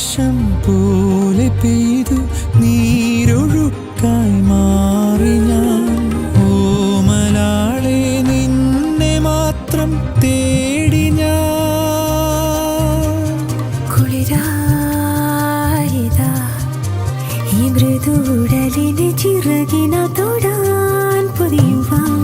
വർഷം പോലെ പെയ്തു നീരൊഴുക്കായി മാറി ഞാൻ. ഓമലാളെ നിന്നെ മാത്രം തേടി ഞാൻ. കുളിരായിതാ ഈ മൃദുടലിന് ചിറകിന തൊടാൻ പൊതിയുവാൻ